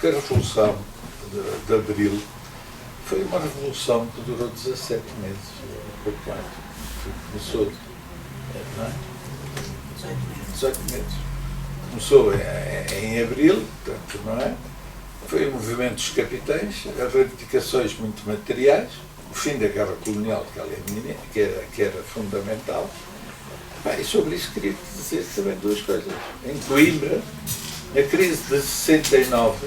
porque a Revolução de Abril foi uma revolução que durou 17 meses, um pouco mais. Começou, não é? 18 meses. Começou em Abril, portanto, não é? Foi o movimento dos capitães, as reivindicações muito materiais, o fim da guerra colonial, que era fundamental. E sobre isso queria dizer também duas coisas. Em Coimbra, a crise de 69,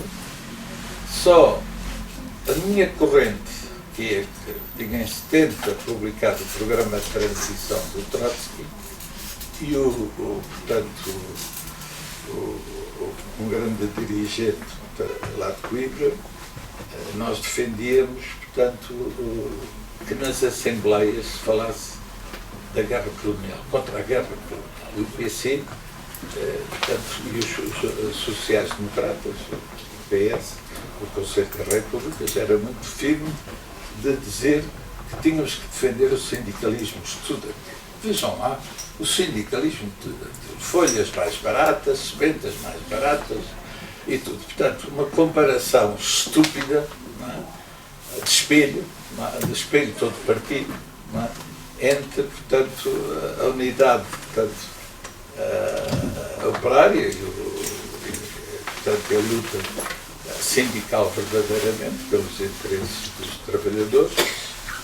só a minha corrente, que tinha em 70 publicado o programa de transição do Trotsky, e um grande dirigente lá de Coimbra, nós defendíamos, portanto, que nas assembleias se falasse da guerra colonial, contra a guerra colonial. O PC, e os sociais-democratas, o PS, o Conselho da República, já era muito firme de dizer que tínhamos que defender o sindicalismo estudantil. Vejam lá, o sindicalismo de folhas mais baratas, sementas mais baratas e tudo. Portanto, uma comparação estúpida, não é? De espelho todo partido, não é? Entre, portanto, a unidade, portanto, operária portanto, a luta sindical verdadeiramente pelos interesses dos trabalhadores,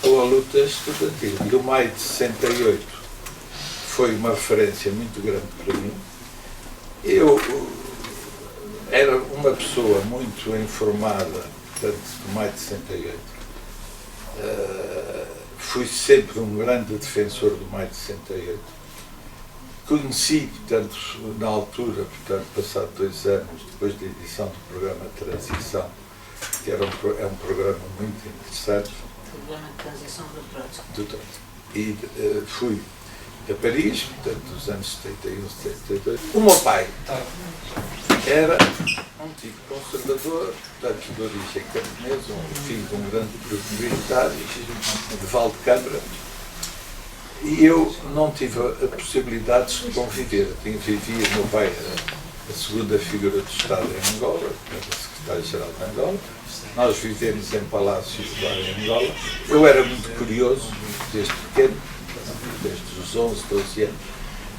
ou a luta estudantil. E o maio de 68 foi uma referência muito grande para mim. Eu era uma pessoa muito informada, portanto, do maio de 68. Fui sempre um grande defensor do maio de 68. Conheci, portanto, na altura, portanto, passado 2 anos, depois da edição do programa de transição, que é um programa muito interessante. Programa de transição do Trotsky. E fui a Paris, portanto, nos anos 71, 72. O meu pai era um tipo conservador, portanto, de origem camponesa, filho de um grande grupo militar, de Valdecâmara. E eu não tive a possibilidade de conviver. Vivia, meu pai era a segunda figura do Estado em Angola, era secretário-geral de Angola. Nós vivemos em palácios lá em Angola. Eu era muito curioso, desde pequeno, desde os 11, 12 anos.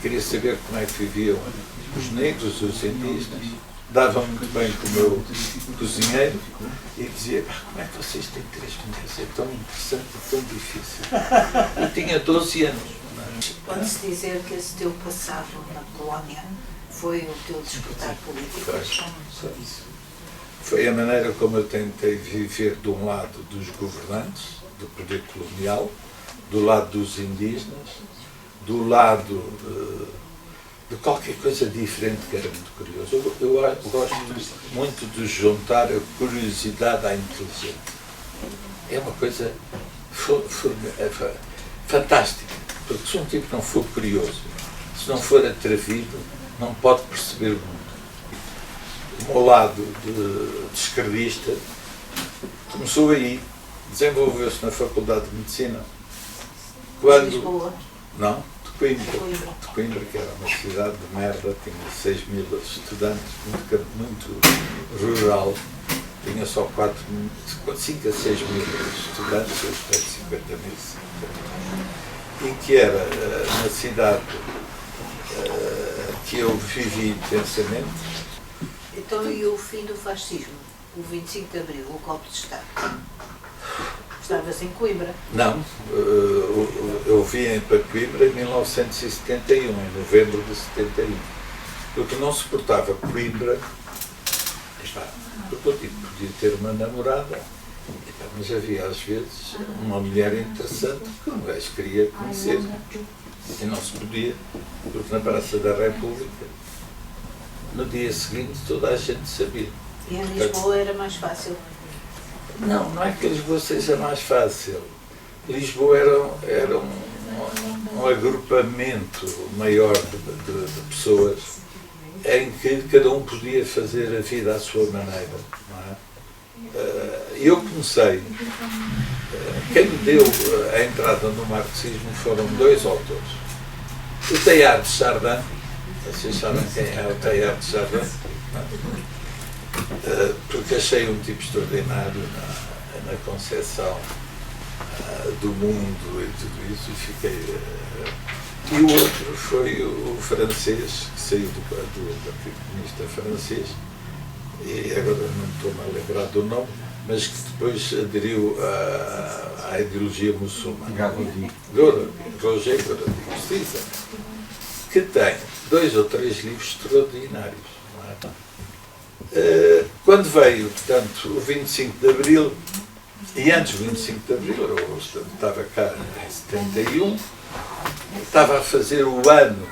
Queria saber como é que viviam os negros, os indígenas. Dava muito bem com o meu cozinheiro e dizia: como é que vocês têm 3 mulheres? É tão interessante e tão difícil. Eu tinha 12 anos. Pode-se dizer que esse teu passado na colónia foi o teu despertar político? Foi a maneira como eu tentei viver de um lado dos governantes, do poder colonial, do lado dos indígenas, do lado de qualquer coisa diferente, que era muito curioso. Eu gosto muito de juntar a curiosidade à inteligência. É uma coisa fantástica, porque se um tipo não for curioso, se não for atrevido, não pode perceber o mundo. O meu lado de esquerdista começou aí, desenvolveu-se na Faculdade de Medicina. Quando... Lisboa? Não, de Coimbra, que era uma cidade de merda, tinha 6.000 estudantes, muito rural, tinha só 5 a 6 mil estudantes, eu espero 50 mil, e que era uma cidade que eu vivi intensamente. Então, e o fim do fascismo? O 25 de Abril, o golpe de Estado? Estavas em Coimbra? Não, eu vim para Coimbra em 1971, em novembro de 71. Porque não suportava Coimbra, porque eu podia ter uma namorada, mas havia às vezes uma mulher interessante que um gajo queria conhecer. E não se podia, porque na Praça da República, no dia seguinte, toda a gente sabia. E em Lisboa era mais fácil? Não é que Lisboa seja mais fácil. Lisboa era um agrupamento maior de pessoas em que cada um podia fazer a vida à sua maneira. Não é? Eu comecei, quem me deu a entrada no marxismo foram 2 autores. O Teilhard de Chardin, vocês sabem quem é o Teilhard de Chardin? porque achei um tipo extraordinário na concepção do mundo e tudo isso, e fiquei. E o outro foi o francês, que saiu do Partido Comunista francês, e agora não estou-me a lembrar do nome, mas que depois aderiu à ideologia muçulmana. Roger Garaudy, que tem 2 ou 3 livros extraordinários. Não é? Quando veio, portanto, o 25 de Abril, e antes do 25 de Abril, eu estava cá em 71, estava a fazer o ano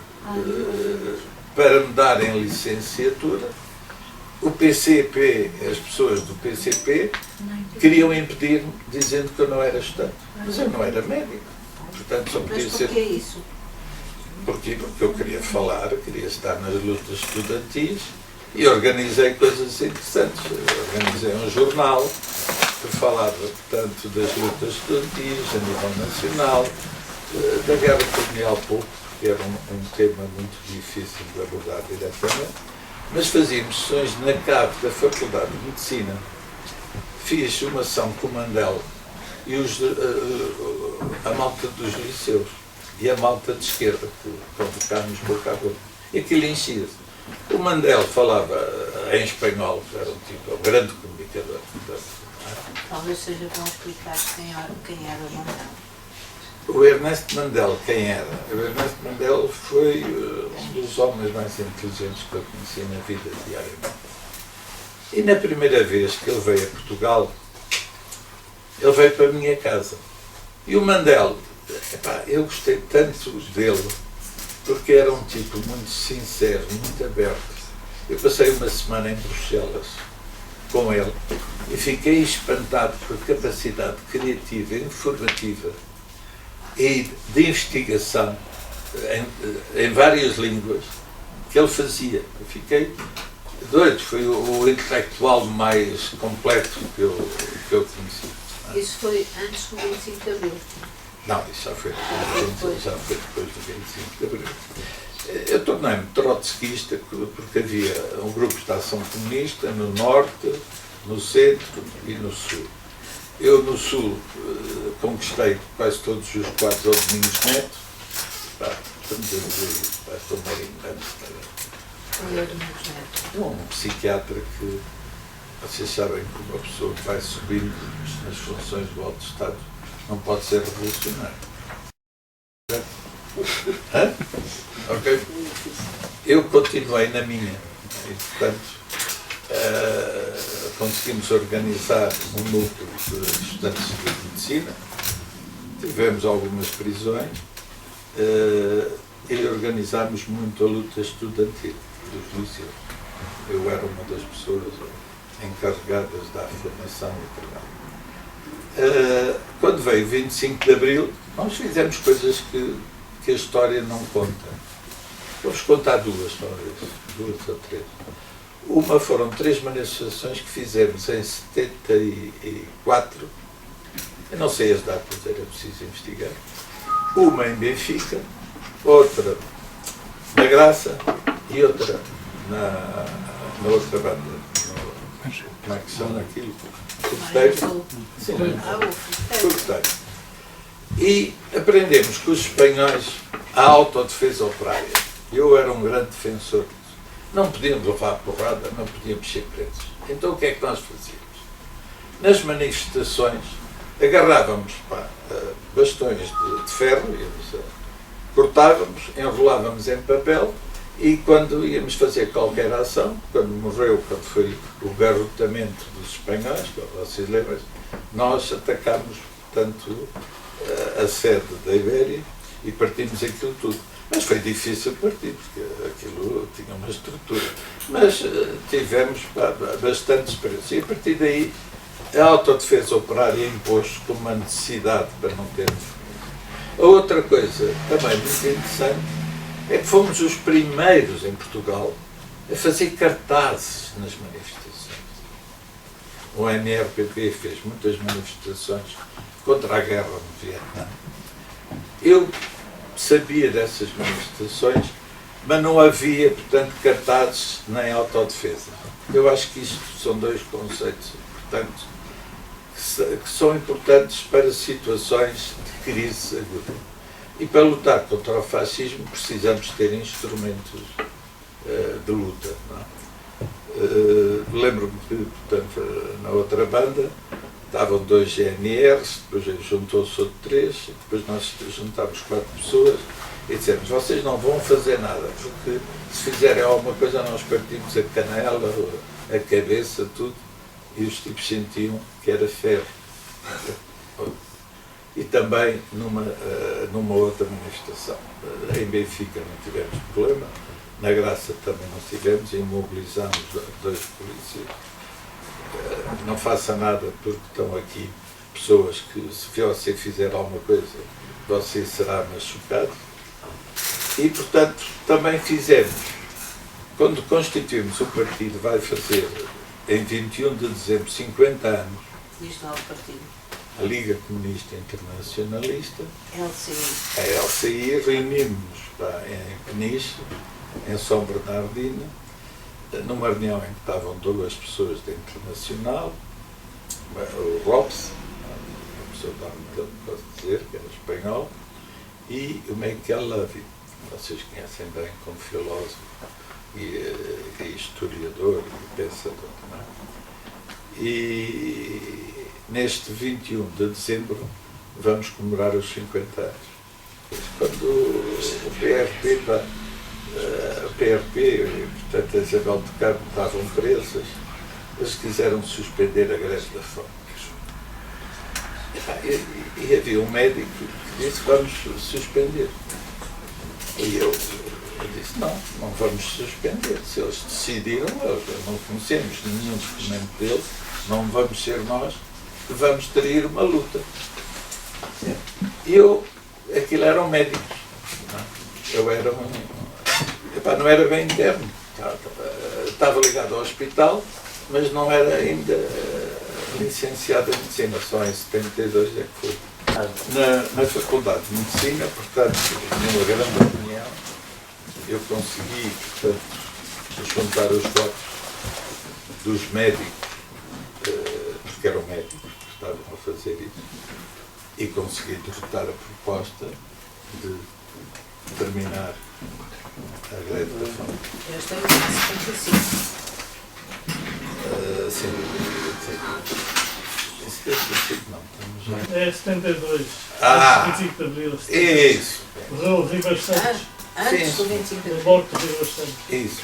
para me darem licenciatura. O PCP, as pessoas do PCP, queriam impedir-me, dizendo que eu não era estudante. Mas eu não era médico. Portanto, só podia ser. Mas porquê isso? Porque eu queria falar, queria estar nas lutas estudantis e organizei coisas interessantes. Organizei um jornal que falava, portanto, das lutas estudantis a nível nacional, da guerra colonial pouco, porque era um tema muito difícil de abordar diretamente, mas fazíamos sessões na cave da Faculdade de Medicina. Fiz uma ação com o Mandel e a malta dos liceus e a malta de esquerda, que convocámos boca a boca. E aquilo enchia-se. O Mandel falava em espanhol, era um grande comunicador. Talvez seja bom explicar quem era o Mandel. O Ernesto Mandel, quem era? O Ernesto Mandel foi um dos homens mais inteligentes que eu conheci na vida diariamente. E na primeira vez que ele veio a Portugal, ele veio para a minha casa. E o Mandel, eu gostei tanto dele, porque era um tipo muito sincero, muito aberto. Eu passei uma semana em Bruxelas com ele e fiquei espantado por a capacidade criativa, informativa e de investigação em várias línguas que ele fazia. Eu fiquei doido, foi o intelectual mais completo que eu conheci. Isso foi antes do 25 de Abril? Não, isso já foi depois do 25 de Abril. Eu tornei-me trotskista porque havia um grupo de ação comunista no Norte, no Centro e no Sul. Eu, no Sul, conquistei quase todos os quadros ao Domingos Neto. Estamos a dizer isso, estou meio engano. É um psiquiatra que, vocês sabem que uma pessoa que vai subindo nas funções do alto Estado não pode ser revolucionário. Hã? Ok? Eu continuei na minha. E, portanto, conseguimos organizar um núcleo de estudantes de medicina, tivemos algumas prisões e organizámos muito a luta estudantil dos liceus. Eu era uma das pessoas encarregadas da formação e trabalho. Quando veio o 25 de Abril, nós fizemos coisas que a história não conta. Vamos contar duas, talvez, 2 ou 3. Uma foram 3 manifestações que fizemos em 74, eu não sei as datas, era preciso investigar. Uma em Benfica, outra na Graça e outra na outra banda. Como é que chama aquilo? Fogoteiro. Sim, Fogoteiro. E aprendemos com os espanhóis a autodefesa operária. Eu era um grande defensor disso. Não podíamos levar a porrada, não podíamos ser presos. Então o que é que nós fazíamos? Nas manifestações agarrávamos bastões de ferro, cortávamos, enrolávamos em papel e quando íamos fazer qualquer ação, quando foi o garrotamento dos espanhóis, vocês lembram, nós atacámos, portanto, a sede da Ibéria e partimos aquilo tudo. Mas foi difícil partir, porque aquilo tinha uma estrutura. Mas tivemos bastante experiência. E a partir daí, a autodefesa operária impôs como uma necessidade para não termos. A outra coisa também muito interessante é que fomos os primeiros em Portugal a fazer cartazes nas manifestações. O MRPP fez muitas manifestações contra a guerra no Vietnã. Eu sabia dessas manifestações mas não havia, portanto, cartazes nem autodefesa. Eu acho que isto são dois conceitos, portanto, que são importantes para situações de crise aguda. E para lutar contra o fascismo precisamos ter instrumentos de luta. Não é? Lembro-me que, portanto, na outra banda estavam 2 GNRs, depois juntou-se outro 3, depois nós juntámos 4 pessoas e dissemos, vocês não vão fazer nada, porque se fizerem alguma coisa nós partimos a canela, a cabeça, tudo, e os tipos sentiam que era ferro. E também numa outra manifestação. Em Benfica não tivemos problema, na Graça também não tivemos, e imobilizámos 2 polícias. Não faça nada porque estão aqui pessoas que, se você fizer alguma coisa, você será machucado. E, portanto, também fizemos. Quando constituímos o partido, vai fazer, em 21 de dezembro, 50 anos, Este novo partido. a Liga Comunista Internacionalista, LCI. a LCI, reunimos-nos em Peniche, em São Bernardino, numa reunião em que estavam 2 pessoas da Internacional, o Robes, uma pessoa da Arma, posso dizer, que era espanhol, e o Michael Levy, vocês conhecem bem como filósofo e historiador e pensador. Não é? E neste 21 de dezembro vamos comemorar os 50 anos. Quando o PRP e, portanto, a Isabel de Carmo estavam presas, eles quiseram suspender a greve da fome. E havia um médico que disse, vamos suspender. E eu disse, não vamos suspender. Se eles decidiram, não conhecemos nenhum documento deles, não vamos ser nós que vamos trair uma luta. E aquilo eram médicos. Eu era não era bem interno. Estava ligado ao hospital, mas não era ainda licenciado em medicina, só em 72 é que foi. Na Faculdade de Medicina, portanto, numa grande reunião, eu consegui, portanto, juntar os votos dos médicos, porque eram médicos que estavam a fazer isso, e consegui derrotar a proposta de terminar a greve da fome. Eu estou em 75. Sim. Isso deve ter sido, não. Estamos já. É 72. 25 de Abril. Isso. Morreu o Ribeiro Santos. Antes do 25 de O abril. morto do Ribeiro Santos. Isso.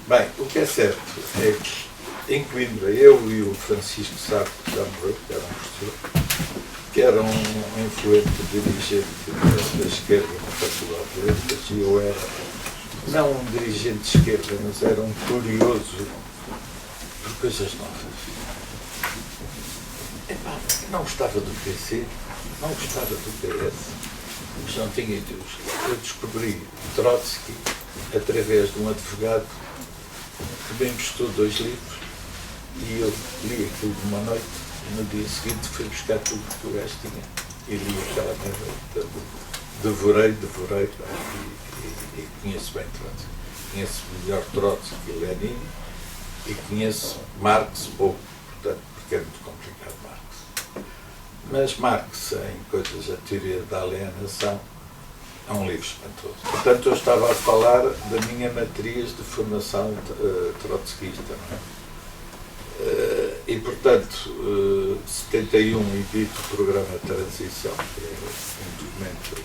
Bem, o que é certo é que em Coimbra, eu e o Francisco Sarto, que já morreu, que era um professor, que era um influente dirigente da esquerda na Faculdade de Letras, e eu era não um dirigente de esquerda, mas era um curioso por coisas novas. Não gostava do PC, não gostava do PS, mas não tinha ideologia. Eu descobri Trotsky através de um advogado que me emprestou 2 livros e eu li aquilo de uma noite e no dia seguinte fui buscar tudo que o gajo tinha e li aquela merda. Devorei e conheço bem Trotsky. Conheço melhor Trotsky que Lenin e conheço Marx pouco, portanto, porque é muito complicado Marx. Mas Marx, em coisas, a teoria da alienação, é um livro espantoso. Portanto, eu estava a falar da minha matriz de formação trotskista. Não é? E, portanto, 71 edito o Programa de Transição, que é um documento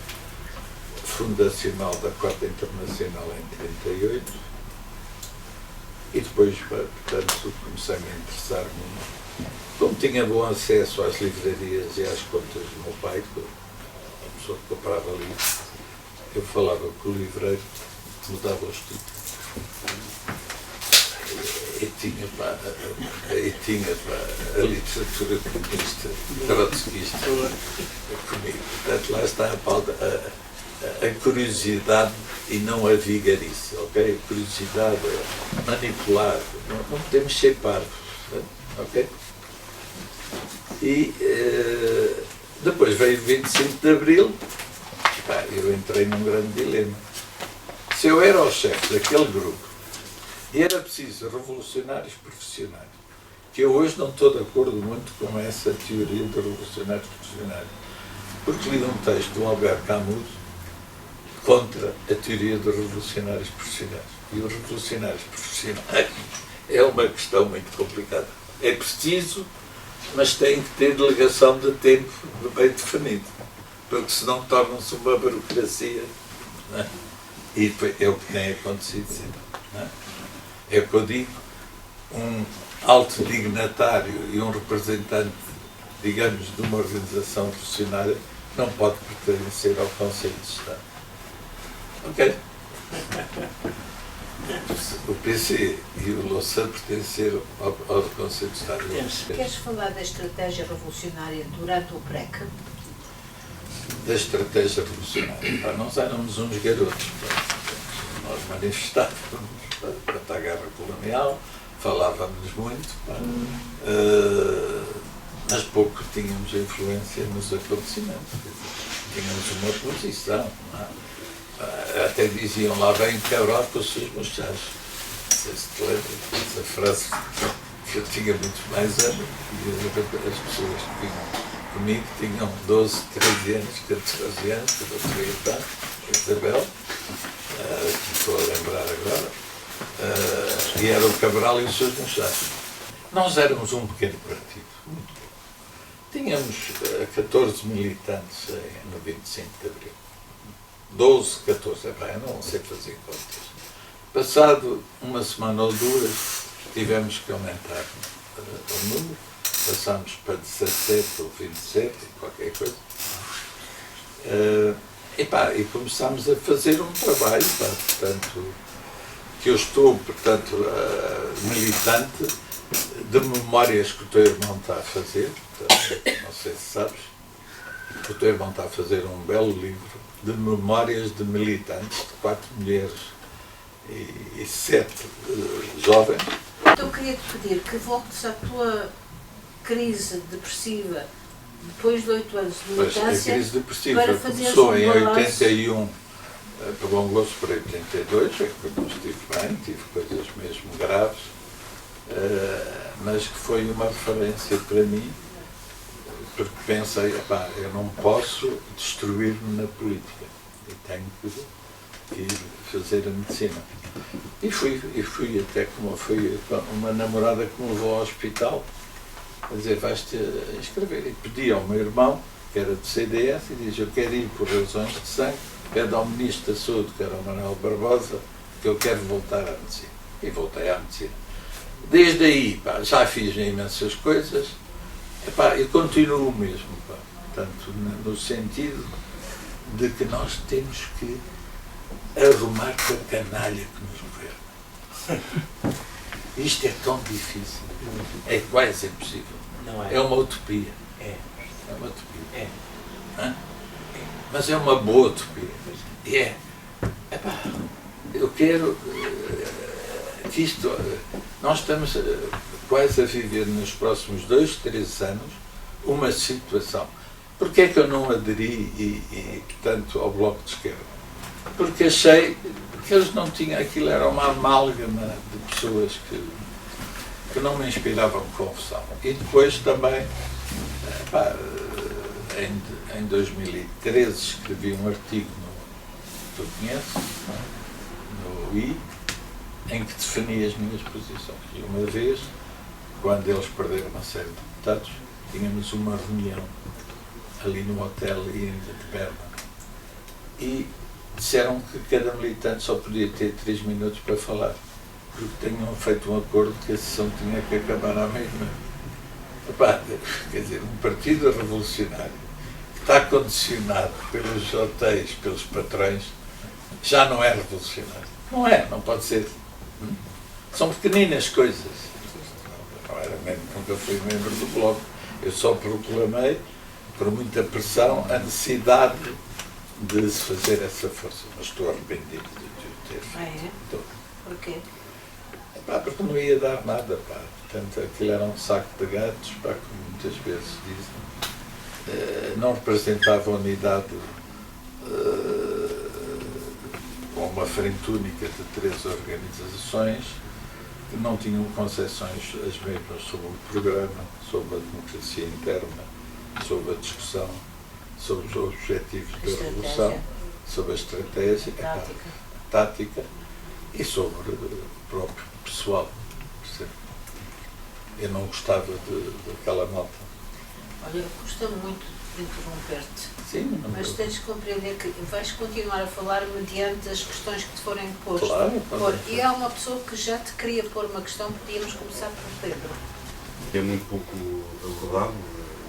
fundacional da Quarta Internacional em 38, e depois, portanto, comecei-me a interessar-me. Como tinha bom acesso às livrarias e às contas do meu pai, a pessoa que comprava livros, eu falava com o livreiro, mudava os títulos. E tinha a literatura comunista, trotskista, comigo. Portanto, lá está a pauta, a curiosidade e não a vigarice, ok? A curiosidade é manipular, não podemos ser parvos, ok? E depois veio o 25 de Abril, eu entrei num grande dilema. Se eu era o chefe daquele grupo e era preciso revolucionários profissionais, que eu hoje não estou de acordo muito com essa teoria de revolucionários profissionais, porque li um texto do Albert Camus contra a teoria dos revolucionários profissionais. E os revolucionários profissionais é uma questão muito complicada. É preciso, mas tem que ter delegação de tempo bem definido, porque senão torna-se uma burocracia, não é? E é o que tem acontecido sempre. Não é? É o que eu digo, um alto dignatário e um representante, digamos, de uma organização revolucionária não pode pertencer ao Conselho de Estado. Ok? O PC e o Louçã pertenceram ao Conselho de Estado. Queres falar da estratégia revolucionária durante o PREC? Da estratégia revolucionária. Pá, nós éramos uns garotos. Pá. Nós manifestávamos contra a guerra colonial, falávamos muito, pá. Mas pouco tínhamos influência nos acontecimentos. Tínhamos uma posição. Não é? Até diziam lá bem que a Europa os seus mochados. Não sei se te lembras dessa frase, que eu tinha muito mais anos e as pessoas que vinham comigo tinham 12, 13 anos, 14 anos, que eu fui irmã, a Isabel, que me estou a lembrar agora, e era o Cabral e os seus mochados. Nós éramos um pequeno partido, muito pouco. Tínhamos 14 militantes no 25 de Abril. 12, 14, eu não sei fazer contas. Passado uma semana ou duas, tivemos que aumentar o número, passámos para 17 ou 27, qualquer coisa. E começámos a fazer um trabalho, portanto, que eu estou, portanto, militante de memórias que o teu irmão está a fazer, portanto, não sei se sabes, o teu irmão está a fazer um belo livro de memórias de militantes, de 4 mulheres e 7 jovens. Então eu queria te pedir que voltes à tua crise depressiva depois de 8 anos de militância. Pois, a crise depressiva para fazer começou em 81, prolongou-se para 82, é que eu não estive bem, tive coisas mesmo graves, mas que foi uma referência para mim, porque pensei, eu não posso destruir-me na política, eu tenho que ir fazer a medicina. E fui até como foi uma namorada que me levou ao hospital, a dizer, vais-te inscrever. E pedi ao meu irmão, que era do CDS, e diz, eu quero ir por razões de sangue, pede ao Ministro da Saúde, que era o Manuel Barbosa, que eu quero voltar à medicina. E voltei à medicina. Desde aí, já fiz imensas coisas, eu continuo mesmo, portanto, no sentido de que nós temos que arrumar com a canalha que nos governa. Isto é tão difícil, é quase impossível. Não é. É uma utopia. É. É uma utopia. É. Hã? Mas é uma boa utopia. E eu quero que isto. Nós estamos quase a viver nos próximos 2, 3 anos uma situação. Porquê é que eu não aderi portanto, ao Bloco de Esquerda? Porque achei que eles não tinham, aquilo era uma amálgama de pessoas que não me inspiravam confusão. E depois também, em 2013, escrevi um artigo tu conheces, no I, em que defini as minhas posições. E uma vez, quando eles perderam uma série de deputados, tínhamos uma reunião ali no hotel de Berna. E disseram que cada militante só podia ter 3 minutos para falar, porque tinham feito um acordo que a sessão tinha que acabar à meia-noite. Quer dizer, um partido revolucionário que está condicionado pelos hotéis, pelos patrões, já não é revolucionário. Não é, não pode ser. São pequeninas coisas. Não era mesmo, nunca fui membro do Bloco. Eu só proclamei, por muita pressão, a necessidade de se fazer essa força. Mas estou arrependido de o ter feito. Ah, é? Estou. Porquê? Porque não ia dar nada. Portanto, aquilo era um saco de gatos, como muitas vezes dizem. Não representava a unidade com uma frente única de 3 organizações que não tinham concepções as mesmas sobre o programa, sobre a democracia interna, sobre a discussão, sobre os objetivos da revolução, sobre a estratégia, a tática e sobre o próprio pessoal. Eu não gostava daquela nota. Olha, custa muito interromper-te. Sim, mas tens de compreender que vais continuar a falar mediante as questões que te forem postas. Claro, E há uma pessoa que já te queria pôr uma questão, podíamos começar por Pedro. É muito pouco abordado,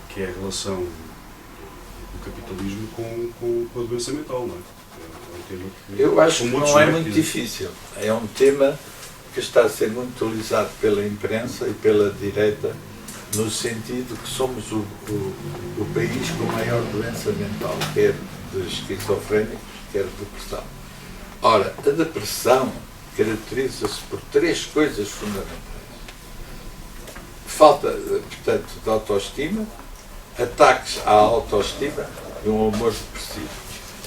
que é a relação do capitalismo com a doença mental, não é? É um tema que, eu acho que não é muito difícil. É um tema que está a ser muito utilizado pela imprensa e pela direita, no sentido que somos o país com maior doença mental, quer de esquizofrénicos, quer de depressão. Ora, a depressão caracteriza-se por 3 coisas fundamentais. Falta, portanto, de autoestima, ataques à autoestima e um humor depressivo.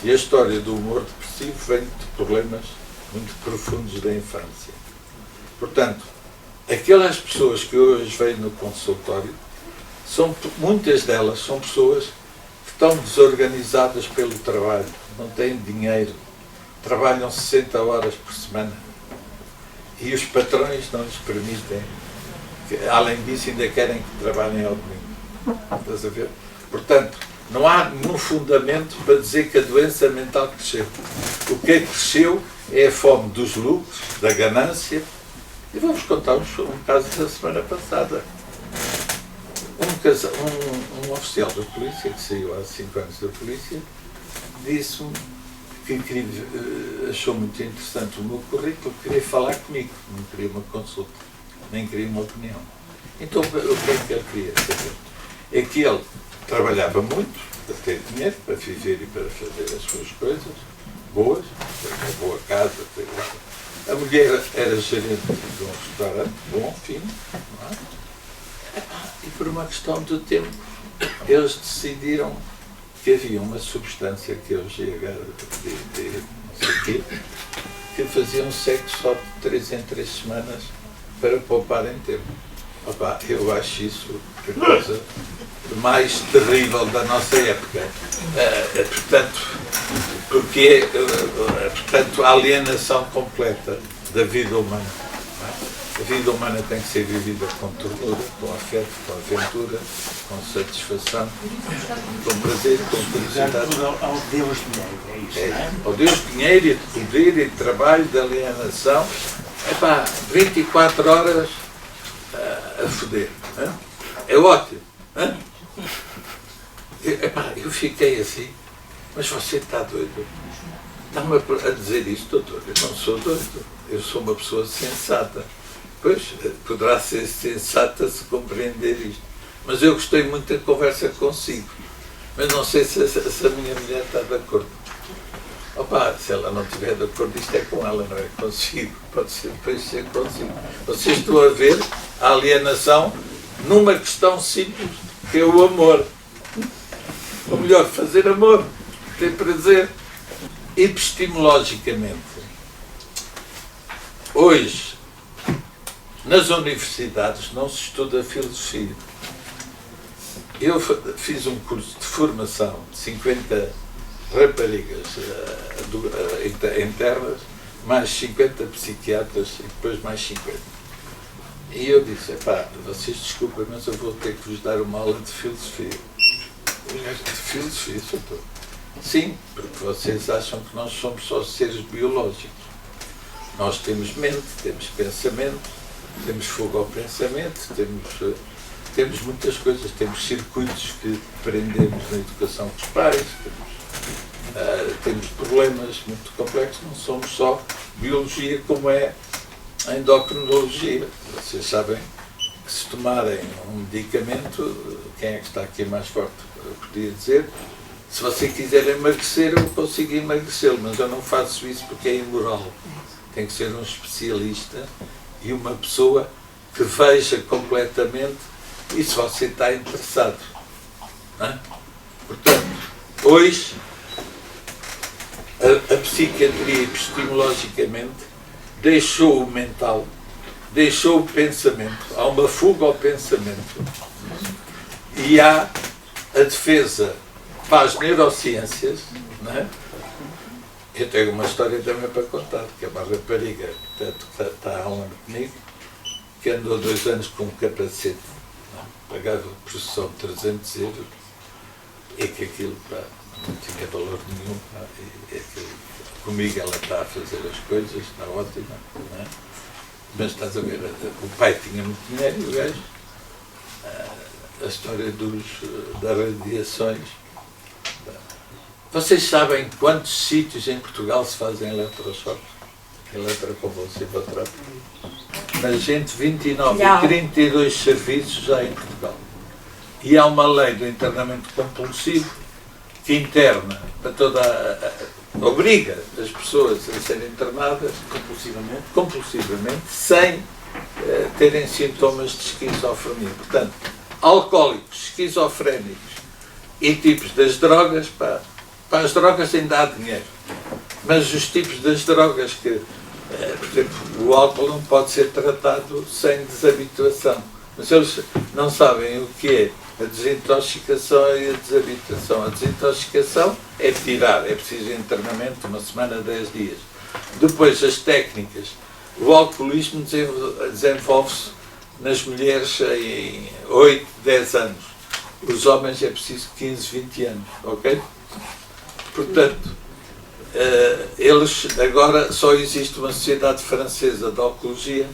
E a história do humor depressivo vem de problemas muito profundos da infância. Portanto, aquelas pessoas que hoje vêm no consultório, muitas delas são pessoas que estão desorganizadas pelo trabalho, não têm dinheiro, trabalham 60 horas por semana e os patrões não lhes permitem, além disso ainda querem que trabalhem ao domingo. Estás a ver? Portanto, não há nenhum fundamento para dizer que a doença mental cresceu. O que cresceu é a fome dos lucros, da ganância. E vamos contar um caso da semana passada. Um oficial da polícia, que saiu há 5 anos da polícia, disse-me que achou muito interessante o meu currículo, queria falar comigo, não queria uma consulta, nem queria uma opinião. Então, o que é que ele queria saber? É que ele trabalhava muito para ter dinheiro, para viver e para fazer as suas coisas boas, ter uma boa casa, a mulher era gerente de um restaurante bom, fino, não é? E por uma questão de tempo, eles decidiram que havia uma substância que é o GHD, não sei o quê, que faziam sexo só de 3 em 3 semanas para pouparem tempo. Opa, eu acho isso a coisa mais terrível da nossa época. Portanto, a alienação completa da vida humana. A vida humana tem que ser vivida com ternura, com afeto, com aventura, com satisfação, com prazer, com felicidade. Ao Deus dinheiro, é isso, não é? Ao Deus dinheiro, e de poder, e de trabalho, de alienação. 24 horas a foder. É ótimo. Eu fiquei assim, mas você está doido? Está-me a dizer isto, doutor? Eu não sou doido, eu sou uma pessoa sensata. Pois, poderá ser sensata se compreender isto. Mas eu gostei muito da conversa consigo. Mas não sei se a minha mulher está de acordo. Se ela não estiver de acordo, isto é com ela, não é consigo. Pode ser depois ser consigo. Vocês estão a ver a alienação numa questão simples, que é o amor. Ou melhor, fazer amor, ter prazer. Epistemologicamente, hoje, nas universidades não se estuda filosofia. Eu fiz um curso de formação de 50 raparigas internas, mais 50 psiquiatras e depois mais 50. E eu disse, vocês desculpem, mas eu vou ter que vos dar uma aula de filosofia. De filosofia, doutor? Sim, porque vocês acham que nós somos só seres biológicos. Nós temos mente, temos pensamento, temos fogo ao pensamento, temos muitas coisas, temos circuitos que aprendemos na educação com os pais, temos problemas muito complexos, não somos só biologia como é a endocrinologia. Vocês sabem que se tomarem um medicamento, quem é que está aqui mais forte? Eu podia dizer, se você quiser emagrecer, eu consigo emagrecê-lo, mas eu não faço isso porque é imoral. Tem que ser um especialista e uma pessoa que veja completamente e se você está interessado. Não é? Portanto, hoje, a psiquiatria epistemologicamente deixou o mental, deixou o pensamento, há uma fuga ao pensamento e há a defesa para as neurociências, não é? Eu tenho uma história também para contar, que é uma rapariga que está há um ano comigo, que andou 2 anos com um capacete, pagava processão de 300 euros, e que aquilo não tinha valor nenhum, e aquilo, comigo ela está a fazer as coisas, está ótima, não é? Mas estás a ver, o pai tinha muito dinheiro e o gajo, a história das radiações. Vocês sabem quantos sítios em Portugal se fazem eletrochoques? Eletroconvulsivoterapia. Mas entre 29 e 32 serviços já em Portugal. E há uma lei do internamento compulsivo que interna para obriga as pessoas a serem internadas compulsivamente sem terem sintomas de esquizofrenia. Portanto, alcoólicos, esquizofrénicos e tipos das drogas, para as drogas ainda há dinheiro. Mas os tipos das drogas que, por exemplo, o álcool não pode ser tratado sem desabituação. Mas eles não sabem o que é a desintoxicação e a desabituação. A desintoxicação é tirar, é preciso internamento, 1 semana, 10 dias. Depois as técnicas. O alcoolismo desenvolve-se nas mulheres em 8, 10 anos. Os homens é preciso 15, 20 anos, ok? Portanto, eles agora só existe uma sociedade francesa de alcoologia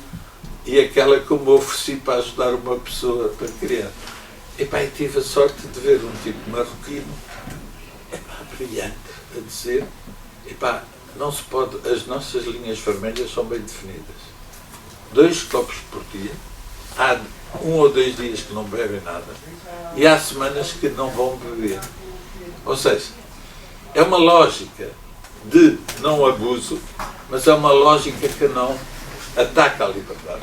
e aquela que eu me ofereci para ajudar uma pessoa para criar. E tive a sorte de ver um tipo marroquino, brilhante, a dizer, não se pode, as nossas linhas vermelhas são bem definidas. 2 copos por dia, há 1 ou 2 dias que não bebem nada e há semanas que não vão beber. Ou seja, é uma lógica de não abuso, mas é uma lógica que não ataca a liberdade.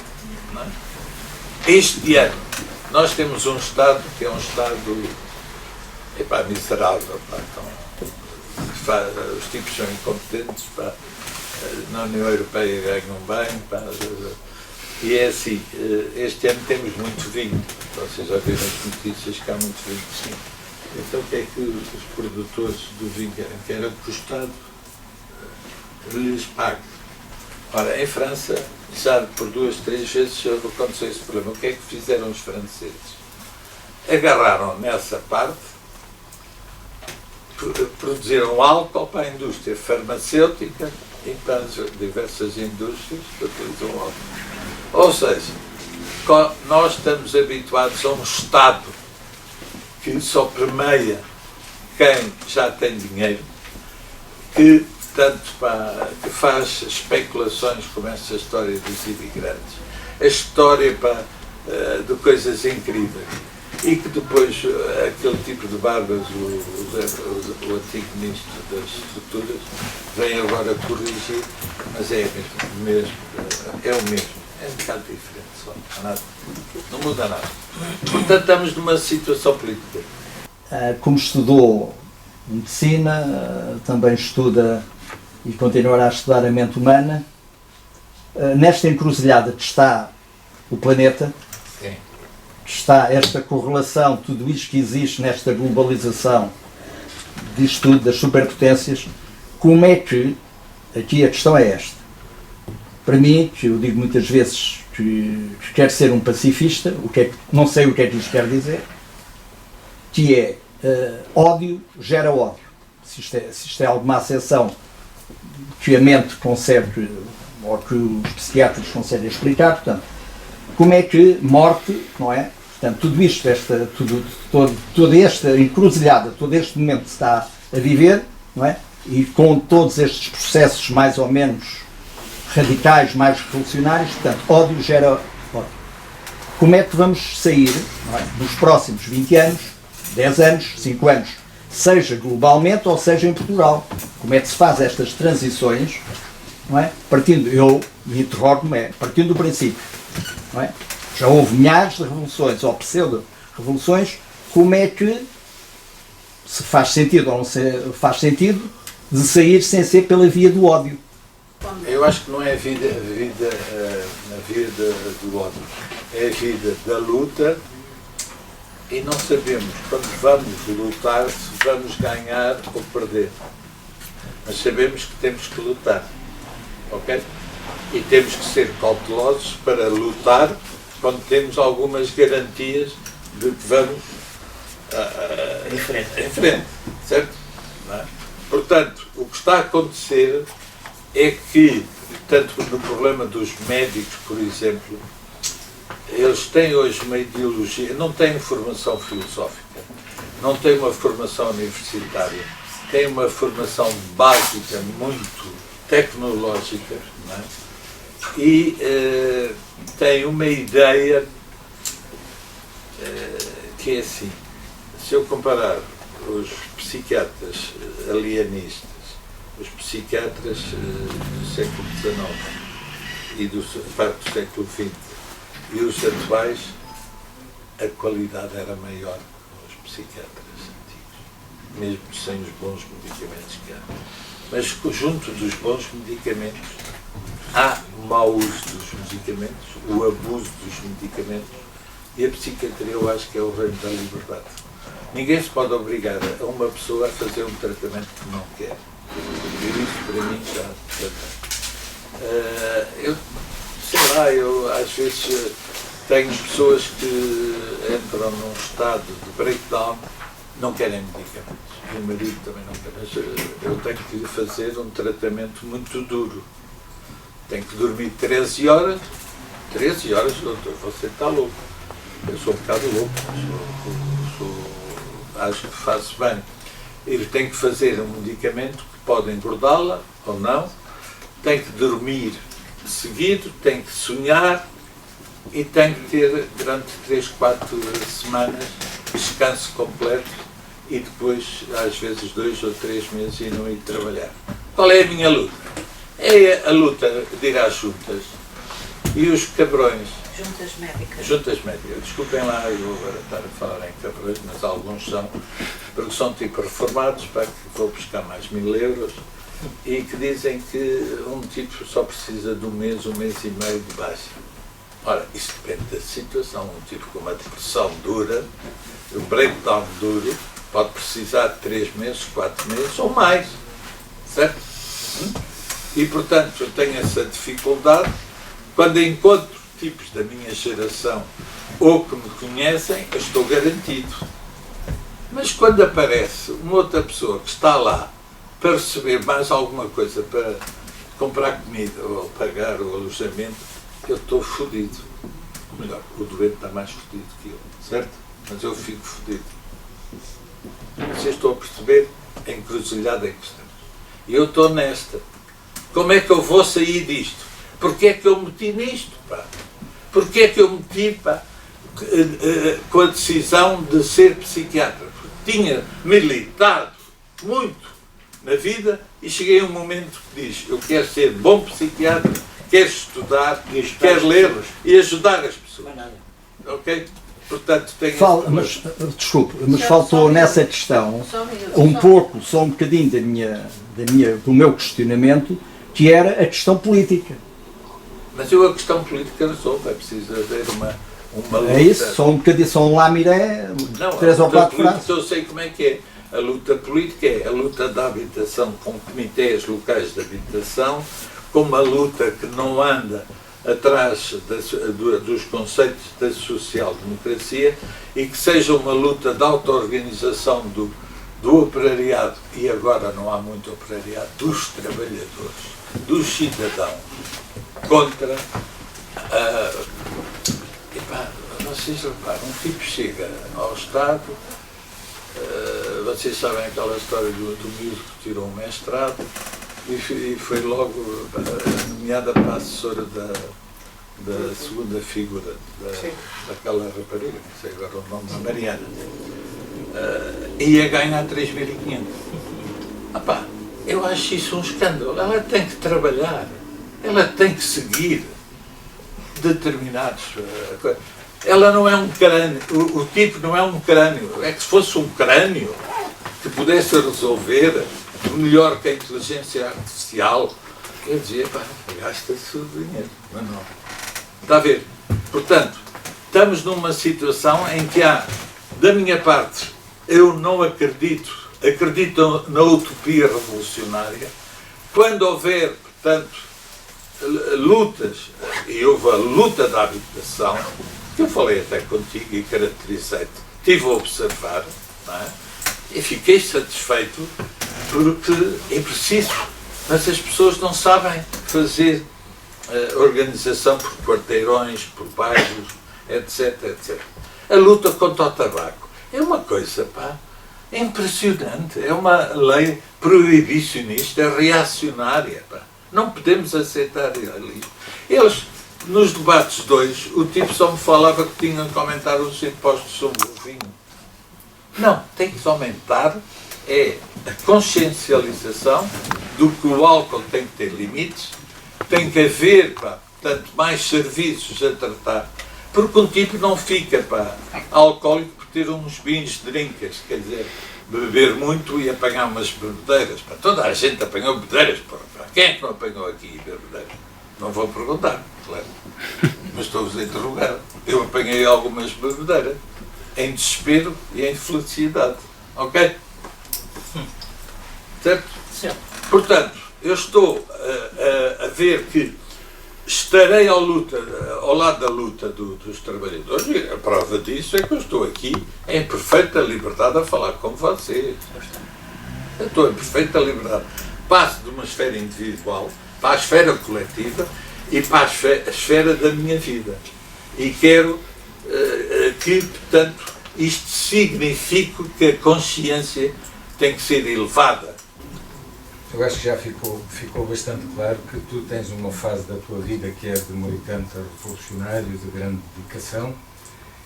Não é? Este ano, nós temos um Estado que é um Estado miserável. Os tipos são incompetentes, na União Europeia ganham bem. E é assim, este ano temos muito vinho. Vocês já viram as notícias que há muito vinho, sim. Então o que é que os produtores do vinho querem? Querem que o Estado lhes pague. Ora, em França, já por 2, 3 vezes aconteceu esse problema. O que é que fizeram os franceses? Agarraram nessa parte, produziram álcool para a indústria farmacêutica e para as diversas indústrias que utilizam álcool. Ou seja, nós estamos habituados a um Estado que só permeia quem já tem dinheiro, que que faz especulações como essa história dos imigrantes, a história de coisas incríveis, e que depois aquele tipo de barbas, o antigo ministro das estruturas, vem agora corrigir, mas é o mesmo, é um bocado diferente só, nada, não muda nada. Portanto, estamos numa situação política. Como estudou medicina, também estuda e continuará a estudar a mente humana. Nesta encruzilhada que está o planeta, Sim. Que está esta correlação, tudo isto que existe nesta globalização disto tudo, das superpotências, como é que, aqui a questão é esta, para mim, que eu digo muitas vezes que quero ser um pacifista, não sei o que é que isto quer dizer, que é ódio gera ódio. Se isto é alguma acessão que a mente consegue, ou que os psiquiatras conseguem explicar, portanto, como é que morte, não é? Portanto, tudo isto, toda esta encruzilhada, todo este momento que se está a viver, não é? E com todos estes processos mais ou menos radicais, mais revolucionários, portanto, ódio gera ódio. Como é que vamos sair, não é? Nos próximos 20 anos, 10 anos, 5 anos, seja globalmente ou seja em Portugal? Como é que se faz estas transições, não é? Eu me interrogo-me, partindo do princípio, não é? Já houve milhares de revoluções ou pseudo-revoluções, como é que se faz sentido ou não se faz sentido de sair sem ser pela via do ódio. Eu acho que não é a vida do ódio, é a vida da luta, e não sabemos quando vamos lutar se vamos ganhar ou perder. Mas sabemos que temos que lutar, ok? E temos que ser cautelosos para lutar quando temos algumas garantias de que vamos em frente, certo? Não é? Portanto, o que está a acontecer é que, tanto no problema dos médicos, por exemplo, eles têm hoje uma ideologia, não têm formação filosófica, não têm uma formação universitária, têm uma formação básica muito tecnológica, não é? E têm uma ideia que é assim: se eu comparar os psiquiatras alienistas, os psiquiatras do século XIX e parte do século XX e os atuais, a qualidade era maior nos psiquiatras antigos, mesmo sem os bons medicamentos que há. Mas junto dos bons medicamentos há o mau uso dos medicamentos, o abuso dos medicamentos, e a psiquiatria eu acho que é o reino da liberdade. Ninguém se pode obrigar a uma pessoa a fazer um tratamento que não quer. E isso para mim já eu sei lá, eu às vezes tenho pessoas que entram num estado de breakdown, não querem medicamentos. O marido também não quer, mas eu tenho que lhe fazer um tratamento muito duro. Tenho que dormir 13 horas. 13 horas, doutor, você está louco. Eu sou um bocado louco, acho que faço bem. Ele tem que fazer um medicamento que pode engordá-la ou não, tem que dormir seguido, tem que sonhar e tem que ter durante 3, 4 semanas descanso completo e depois, às vezes, 2 ou 3 meses e não ir trabalhar. Qual é a minha luta? É a luta de ir às juntas e os cabrões. Juntas médicas. Juntas médicas. Desculpem lá eu agora estar a falar em cabrões, mas alguns são, porque são tipo reformados, para que vou buscar mais 1000 euros, e que dizem que um tipo só precisa de um mês e meio de baixa. Ora, isso depende da situação. Um tipo com uma depressão dura, um breakdown duro, pode precisar de 3 meses, 4 meses ou mais, certo? E, portanto, eu tenho essa dificuldade. Quando encontro tipos da minha geração ou que me conhecem, eu estou garantido. Mas quando aparece uma outra pessoa que está lá para receber mais alguma coisa, para comprar comida ou pagar o alojamento, eu estou fodido. Ou melhor, o doente está mais fodido que eu, certo? Mas eu fico fodido. Vocês estão a perceber a encruzilhada em que estamos. E eu estou nesta. Como é que eu vou sair disto? Porquê é que eu meti nisto, pá? Porquê é que eu meti, pá, com a decisão de ser psiquiatra? Porque tinha militado muito na vida e cheguei a um momento que diz: eu quero ser bom psiquiatra, quero estudar, quero ler e ajudar as pessoas. Ok? Portanto, tenho desculpe, mas faltou nessa questão só um bocadinho do meu questionamento, que era a questão política. Mas eu a questão política resolvo, é preciso haver uma luta. É isso, só um bocadinho, só um lamiré, 3 ou 4 frases. Eu sei como é que é. A luta política é a luta da habitação com comitês locais de habitação, com uma luta que não anda atrás dos conceitos da social-democracia e que seja uma luta de auto-organização do operariado, e agora não há muito operariado, dos trabalhadores, dos cidadãos, contra vocês reparam, um tipo chega ao Estado, vocês sabem aquela história do miúdo que tirou um mestrado e foi logo nomeada para a assessora da segunda figura daquela rapariga, não sei agora o nome, da Mariana, ia ganhar 3.500. Eu acho isso um escândalo. Ela tem que trabalhar, ela tem que seguir determinados coisas. Ela não é um crânio, o tipo não é um crânio. É que se fosse um crânio que pudesse resolver melhor que a inteligência artificial. Eu dizia, pá, gasta-se o dinheiro, mas não. Está a ver? Portanto, estamos numa situação em que há, da minha parte, eu não acredito na utopia revolucionária. Quando houver, portanto, lutas, e houve a luta da habitação, que eu falei até contigo e caracterizei-te, estive a observar, não é? E fiquei satisfeito porque é preciso, mas as pessoas não sabem fazer organização por quarteirões, por bairros, etc, etc. A luta contra o tabaco é uma coisa, pá, impressionante. É uma lei proibicionista, reacionária, pá. Não podemos aceitar ali. Eles, nos debates 2, o tipo só me falava que tinham que aumentar os impostos sobre o vinho. Não, tem que aumentar a consciencialização do que o álcool tem que ter limites, tem que haver, pá, portanto, mais serviços a tratar, porque um tipo não fica, pá, alcoólico por ter uns beans drinkas, quer dizer, beber muito e apanhar umas bebedeiras. Pá. Toda a gente apanhou bebedeiras, pá. Quem é que não apanhou aqui bebedeiras? Não vou perguntar, claro, mas estou-vos a interrogar. Eu apanhei algumas bebedeiras, em desespero e em felicidade, ok? Certo? Certo. Portanto, eu estou a ver que estarei ao lado da luta dos trabalhadores, e a prova disso é que eu estou aqui em perfeita liberdade a falar com vocês. Eu estou em perfeita liberdade. Passo de uma esfera individual para a esfera coletiva e para a esfera da minha vida. E quero que, portanto, isto signifique que a consciência tem que ser elevada. Eu acho que já ficou bastante claro que tu tens uma fase da tua vida que é de militante revolucionário, de grande dedicação,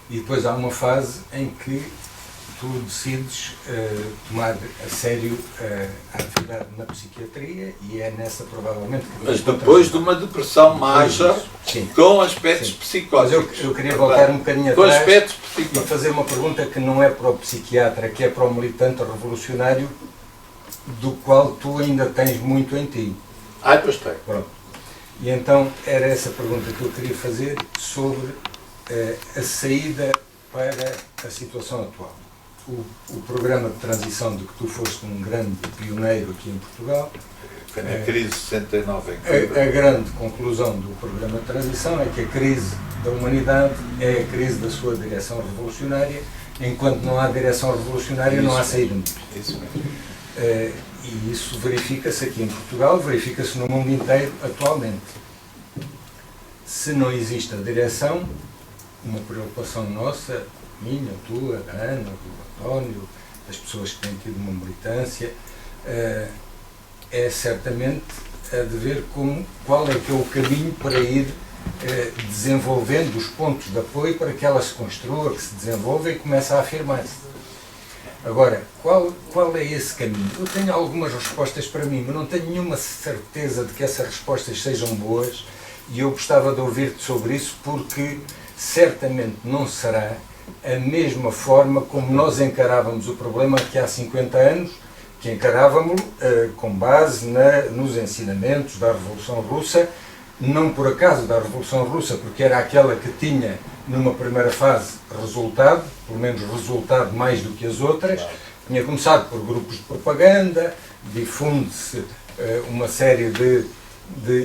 e depois há uma fase em que tu decides tomar a sério a atividade na psiquiatria, e é nessa provavelmente que... Mas depois de uma depressão major, com aspectos psicóticos. Mas eu queria voltar um bocadinho com atrás aspectos e psicóticos. fazer uma pergunta que não é para o psiquiatra, que é para o militante revolucionário, do qual tu ainda tens muito em ti. Pois tem. Pronto. E então era essa pergunta que eu queria fazer sobre a saída para a situação atual. O programa de transição de que tu foste um grande pioneiro aqui em Portugal. Foi na crise de 69 em Coimbra. A grande conclusão do programa de transição é que a crise da humanidade é a crise da sua direção revolucionária. Enquanto não há direção revolucionária, não há saída. Isso mesmo. E isso verifica-se aqui em Portugal, verifica-se no mundo inteiro atualmente. Se não existe a direção, uma preocupação nossa, minha, tua, da Ana, do António, das pessoas que têm tido uma militância, é certamente a de ver qual é que é o caminho para ir desenvolvendo os pontos de apoio para que ela se construa, que se desenvolva e comece a afirmar-se. Agora, qual é esse caminho? Eu tenho algumas respostas para mim, mas não tenho nenhuma certeza de que essas respostas sejam boas, e eu gostava de ouvir-te sobre isso, porque certamente não será a mesma forma como nós encarávamos o problema que há 50 anos, que encarávamos com base nos ensinamentos da Revolução Russa, não por acaso da Revolução Russa, porque era aquela que tinha, numa primeira fase, resultado, pelo menos resultado mais do que as outras. Tinha começado por grupos de propaganda, difunde-se uma série de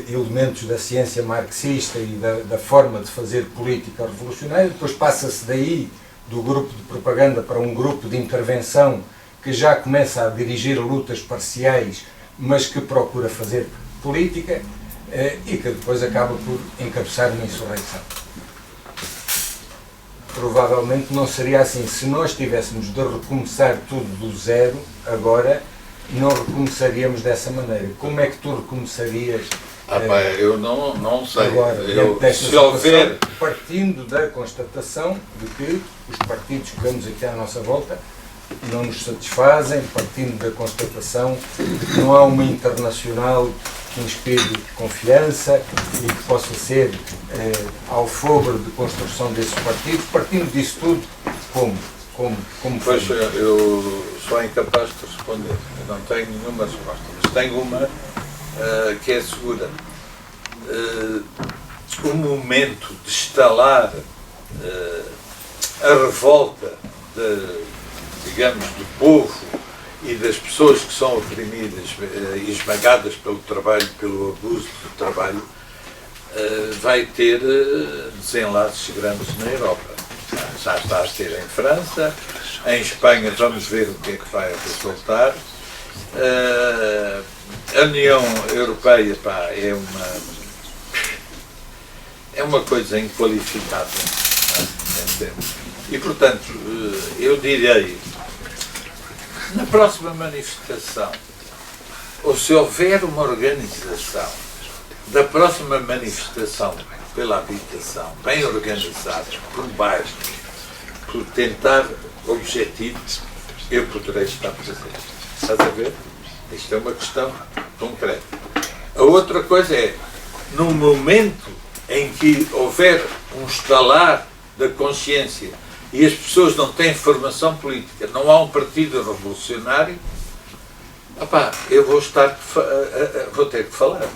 elementos da ciência marxista e da forma de fazer política revolucionária. Depois passa-se daí, do grupo de propaganda, para um grupo de intervenção que já começa a dirigir lutas parciais, mas que procura fazer política, e que depois acaba por encabeçar uma insurreição. Provavelmente não seria assim. Se nós tivéssemos de recomeçar tudo do zero, agora, não recomeçaríamos dessa maneira. Como é que tu recomeçarias? Eu não sei. Agora, Se houver... partindo da constatação de que os partidos que vemos aqui à nossa volta não nos satisfazem, partindo da constatação de que não há uma internacional que inspire confiança e que possa ser alfobre de construção desses partidos, partindo disso tudo, como Pois, eu sou incapaz de responder. Eu não tenho nenhuma resposta. Mas tenho uma que é segura. O momento de estalar a revolta, digamos, do povo e das pessoas que são oprimidas e esmagadas pelo trabalho, pelo abuso do trabalho, vai ter desenlaces grandes na Europa. Já está a ter em França, em Espanha vamos ver o que é que vai resultar. A União Europeia, pá, é uma coisa inqualificável, não é? E portanto, eu direi, na próxima manifestação, ou se houver uma organização da próxima manifestação pela habitação, bem organizada, por baixo, por tentar objetivos, eu poderei estar presente. Estás a ver? Isto é uma questão concreta. A outra coisa é, no momento em que houver um estalar da consciência e as pessoas não têm formação política, não há um partido revolucionário, opá, eu vou ter que falar.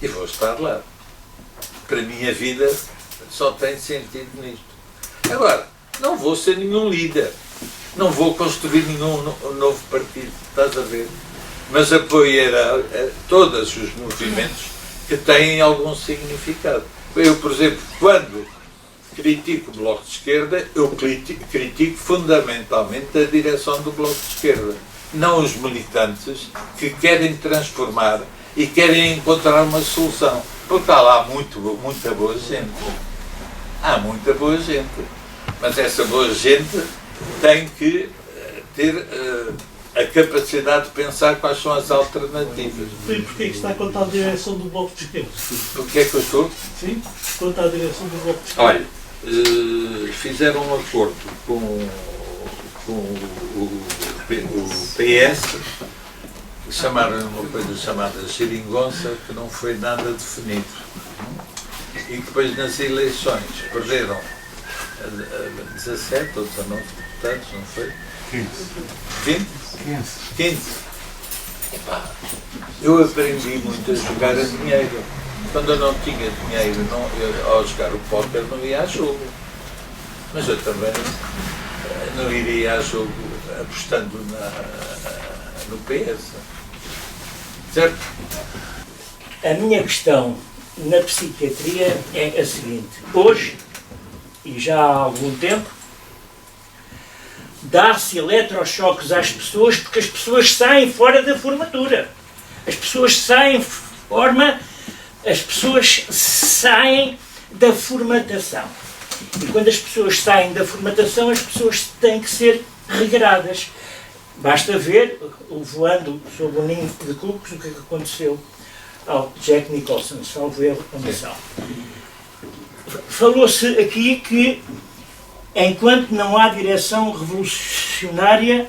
E vou estar lá. Para mim a vida só tem sentido nisto. Agora, não vou ser nenhum líder. Não vou construir nenhum novo partido. Estás a ver? Mas apoiar todos os movimentos que têm algum significado. Eu, por exemplo, quando critico o Bloco de Esquerda, eu critico fundamentalmente a direção do Bloco de Esquerda. Não os militantes que querem transformar e querem encontrar uma solução. Porque há lá muita boa gente. Há muita boa gente. Mas essa boa gente tem que ter a capacidade de pensar quais são as alternativas. E porquê é que está contra a direção do Bloco de Esquerda? Porquê é que eu estou? Sim, contra a direção do Bloco de Esquerda. Olha, fizeram um acordo com o PS, chamaram uma coisa chamada geringonça, que não foi nada definido. E depois nas eleições perderam 17 ou 19 deputados, não foi? 15. 15. Epá, eu aprendi muito a jogar a dinheiro. Quando eu não tinha dinheiro, ao jogar o póquer não ia a jogo. Mas eu também não iria a jogo apostando no PS. Certo? A minha questão na psiquiatria é a seguinte. Hoje, e já há algum tempo, dá-se eletrochoques às pessoas porque as pessoas saem fora da formatura. As pessoas saem da formatação. E quando as pessoas saem da formatação, as pessoas têm que ser regradas. Basta ver, voando sob o ninho de cucos, o que aconteceu ao Jack Nicholson, salvo erro a noção. Falou-se aqui que, enquanto não há direção revolucionária,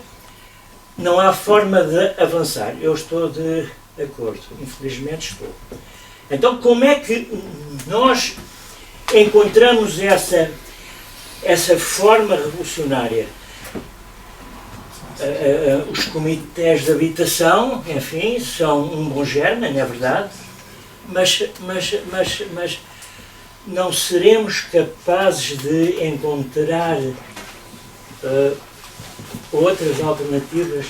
não há forma de avançar. Eu estou de acordo, infelizmente estou. Então, como é que nós encontramos essa forma revolucionária? Os comitês de habitação, enfim, são um bom germe, não é verdade? Mas não seremos capazes de encontrar outras alternativas.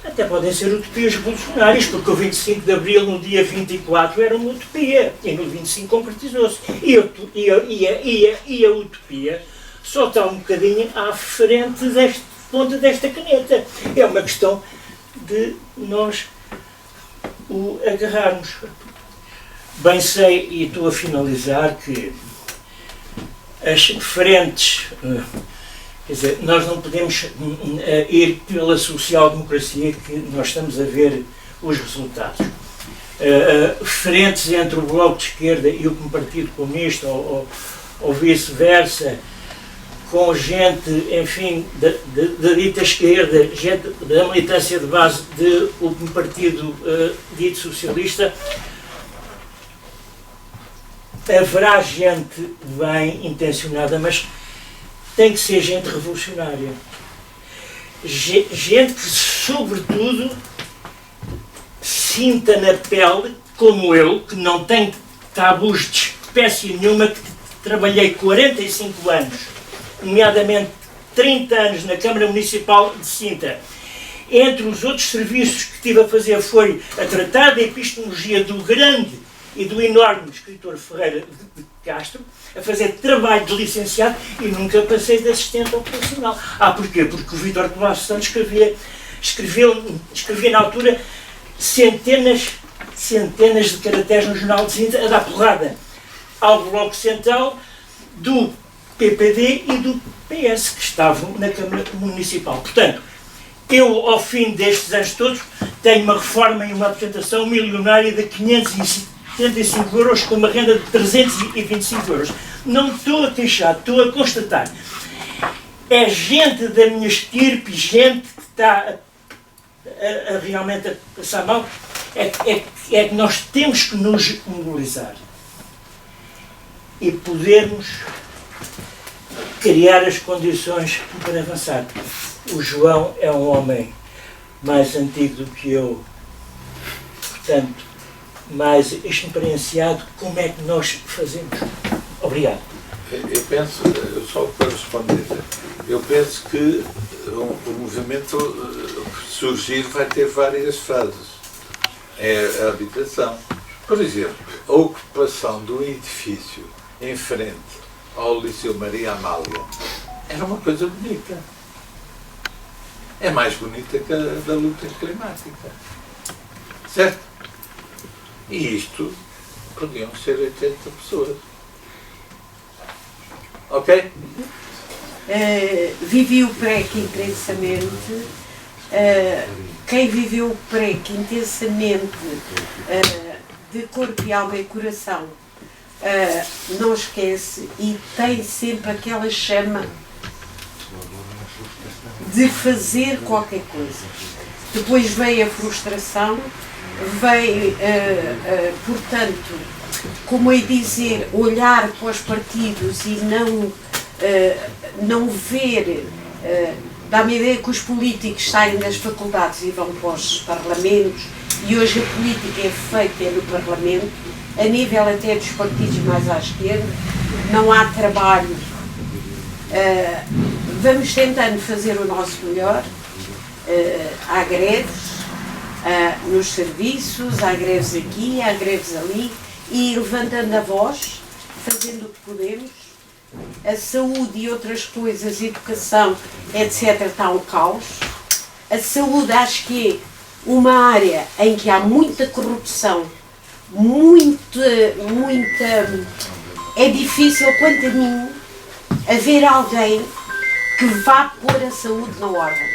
Até podem ser utopias revolucionárias, porque o 25 de Abril, no dia 24, era uma utopia, e no 25 concretizou-se. E a utopia só está um bocadinho à frente ponta desta caneta. É uma questão de nós o agarrarmos. Bem sei, e estou a finalizar, que as frentes, quer dizer, nós não podemos ir pela social-democracia, que nós estamos a ver os resultados. Frentes entre o Bloco de Esquerda e o Partido Comunista, ou vice-versa, com gente, enfim, da dita esquerda, gente da militância de base do partido dito socialista, haverá gente bem intencionada, mas tem que ser gente revolucionária. gente que, sobretudo, sinta na pele, como eu, que não tenho tabus de espécie nenhuma, que trabalhei 45 anos, nomeadamente 30 anos na Câmara Municipal de Sintra. Entre os outros serviços que tive a fazer foi a tratar da epistemologia do grande e do enorme escritor Ferreira de Castro, a fazer trabalho de licenciado e nunca passei de assistente operacional. Porquê? Porque o Vítor Colasso Santos escrevia na altura centenas de caracteres no Jornal de Sintra a dar porrada ao Bloco Central do PPD e do PS, que estavam na Câmara Municipal. Portanto, eu, ao fim destes anos todos, tenho uma reforma e uma apresentação milionária de 575 euros com uma renda de 325 euros. Não estou a queixar, estou a constatar. É gente da minha estirpe, gente que está realmente a passar mal, é que nós temos que nos mobilizar e podermos criar as condições para avançar. O João é um homem mais antigo do que eu, portanto, mais experienciado. Como é que nós fazemos? Obrigado. Eu penso, só para responder, eu penso que o movimento que surgir vai ter várias fases. É a habitação. Por exemplo, a ocupação de um edifício em frente ao Liceu Maria Amália era uma coisa bonita. É mais bonita que a da luta climática. Certo? E isto podiam ser 80 pessoas. Ok? Vivi o PREC intensamente. Quem viveu o PREC intensamente, de corpo e alma e coração, não esquece e tem sempre aquela chama de fazer qualquer coisa. Depois veio a frustração, veio, portanto, como é dizer, olhar para os partidos e não ver, dá-me a ideia que os políticos saem das faculdades e vão para os parlamentos, e hoje a política é feita no Parlamento, a nível até dos partidos mais à esquerda, não há trabalho. Vamos tentando fazer o nosso melhor, há greves nos serviços, há greves aqui, há greves ali, e levantando a voz, fazendo o que podemos. A saúde e outras coisas, educação, etc., está um caos. A saúde acho que é uma área em que há muita corrupção, é difícil, quanto a mim, haver alguém que vá pôr a saúde na ordem.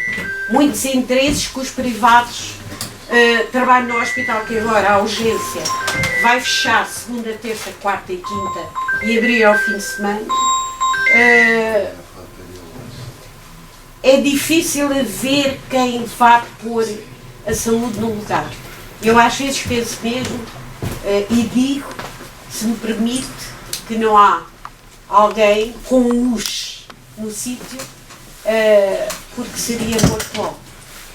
Muitos interesses que os privados trabalham no hospital, que agora a urgência vai fechar segunda, terça, quarta e quinta e abrir ao fim de semana. É difícil ver quem vá pôr a saúde no lugar. Eu às vezes penso mesmo e digo, se me permite, que não há alguém com luz no sítio, porque seria morto,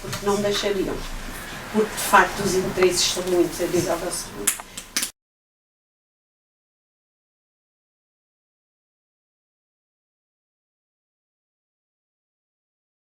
porque não deixariam. Porque de facto os interesses são muitos a nível da saúde.